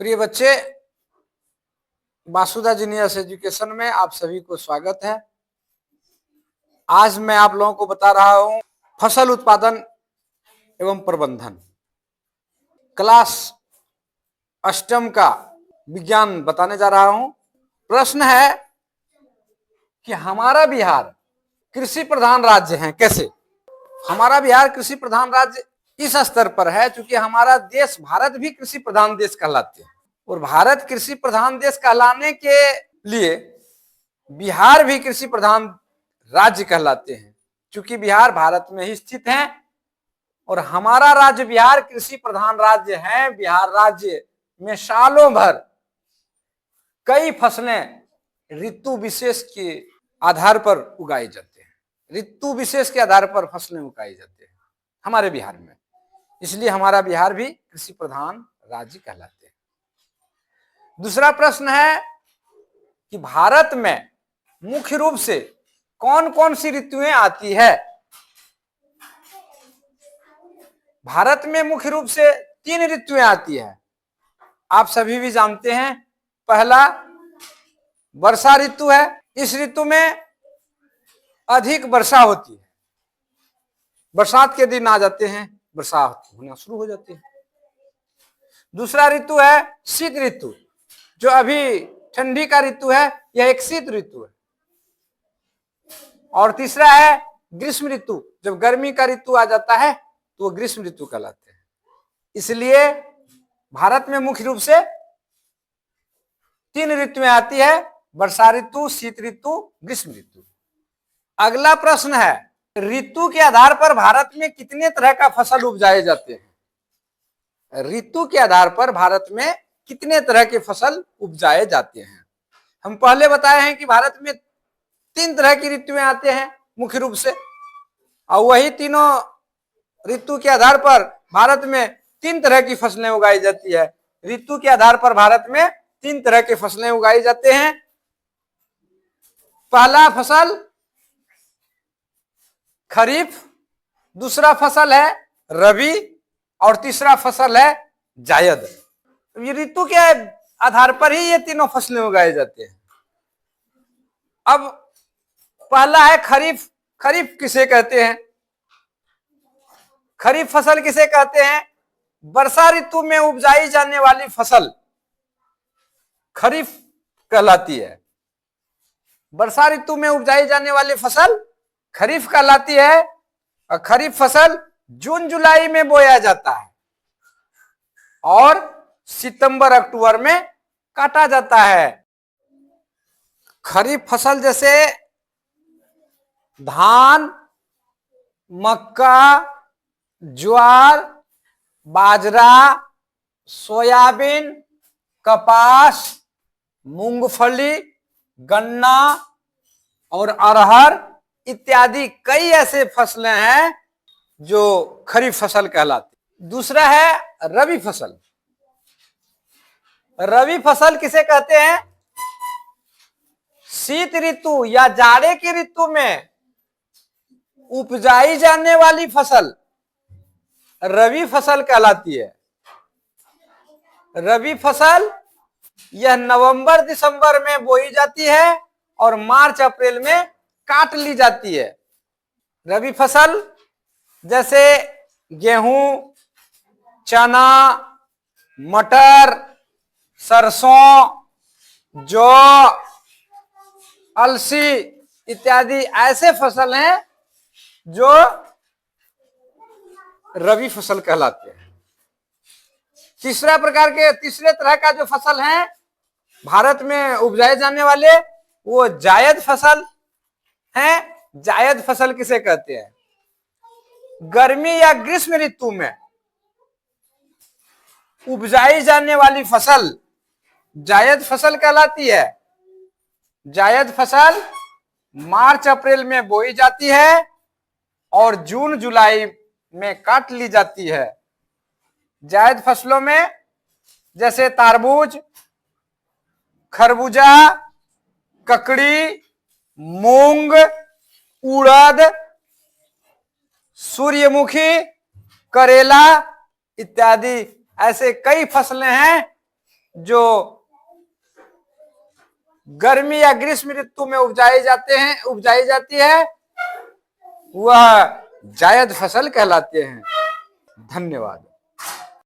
प्रिय बच्चे, वासुदा genius education में आप सभी को स्वागत है। आज मैं आप लोगों को बता रहा हूं फसल उत्पादन एवं प्रबंधन क्लास अष्टम का विज्ञान बताने जा रहा हूं। प्रश्न है कि हमारा बिहार कृषि प्रधान राज्य है कैसे? हमारा बिहार कृषि प्रधान राज्य इस स्तर पर है क्योंकि हमारा देश भारत भी कृषि प्रधान देश कहलाते हैं और भारत कृषि प्रधान देश कहलाने के लिए बिहार भी कृषि प्रधान राज्य कहलाते हैं। क्योंकि बिहार भारत में ही स्थित है और हमारा राज्य बिहार कृषि प्रधान राज्य है। बिहार राज्य में सालों भर कई फसलें ऋतु विशेष के आधार पर उगाई जाते हैं। ऋतु विशेष के आधार पर फसलें उगाई जाती हैं हमारे बिहार में, इसलिए हमारा बिहार भी कृषि प्रधान राज्य कहलाते हैं। दूसरा प्रश्न है कि भारत में मुख्य रूप से कौन कौन सी ऋतुएं आती है? भारत में मुख्य रूप से 3 ऋतुएं आती है। आप सभी भी जानते हैं, पहला वर्षा ऋतु है। इस ऋतु में अधिक वर्षा होती है, बरसात के दिन आ जाते हैं, बरसात होना शुरू हो जाती है। दूसरा ऋतु है शीत ऋतु, जो अभी ठंडी का ऋतु है, यह एक शीत ऋतु है। और तीसरा है ग्रीष्म ऋतु, जब गर्मी का ऋतु आ जाता है तो वो ग्रीष्म ऋतु कहलाते हैं। इसलिए भारत में मुख्य रूप से 3 ऋतुएं आती है, वर्षा ऋतु, शीत ऋतु, ग्रीष्म ऋतु। अगला प्रश्न है, ऋतु के आधार पर भारत में कितने तरह का फसल उपजाए जाते हैं? ऋतु के आधार पर भारत में कितने तरह के फसल उपजाए जाते हैं? हम पहले बताए हैं कि भारत में 3 तरह की ऋतुएं आते हैं मुख्य रूप से, और वही तीनों ऋतु के आधार पर भारत में 3 तरह की फसलें उगाई जाती है। ऋतु के आधार पर भारत में 3 तरह के फसलें उगाई जाते हैं। पहला फसल खरीफ, दूसरा फसल है रबी और तीसरा फसल है जायद। ये ऋतु के आधार पर ही ये तीनों फसलें उगाए जाते हैं। अब पहला है खरीफ। खरीफ किसे कहते हैं? खरीफ फसल किसे कहते हैं? वर्षा ऋतु में उपजाई जाने वाली फसल खरीफ कहलाती है। वर्षा ऋतु में उपजाई जाने वाली फसल खरीफ कहलाती है। और खरीफ फसल जून जुलाई में बोया जाता है और सितंबर अक्टूबर में काटा जाता है। खरीफ फसल जैसे धान, मक्का, ज्वार, बाजरा, सोयाबीन, कपास, मूंगफली, गन्ना और अरहर इत्यादि कई ऐसे फसलें हैं जो खरीफ फसल कहलाती। दूसरा है रबी फसल। रबी फसल किसे कहते हैं? शीत ऋतु या जाड़े की ऋतु में उपजाई जाने वाली फसल रबी फसल कहलाती है। रबी फसल यह नवंबर दिसंबर में बोई जाती है और मार्च अप्रैल में काट ली जाती है। रबी फसल जैसे गेहूं, चना, मटर, सरसों, जौ, अलसी इत्यादि ऐसे फसल हैं जो रबी फसल कहलाते हैं। तीसरे तरह का जो फसल है भारत में उपजाए जाने वाले, वो जायद फसल है। जायद फसल किसे कहते हैं? गर्मी या ग्रीष्म ऋतु में उपजाई जाने वाली फसल जायद फसल कहलाती है। जायद फसल मार्च अप्रैल में बोई जाती है और जून जुलाई में काट ली जाती है। जायद फसलों में जैसे तरबूज, खरबूजा, ककड़ी, मूंग, उड़द, सूर्यमुखी, करेला इत्यादि ऐसे कई फसलें हैं जो गर्मी या ग्रीष्म ऋतु में उपजाई जाती है वह जायद फसल कहलाते हैं। धन्यवाद।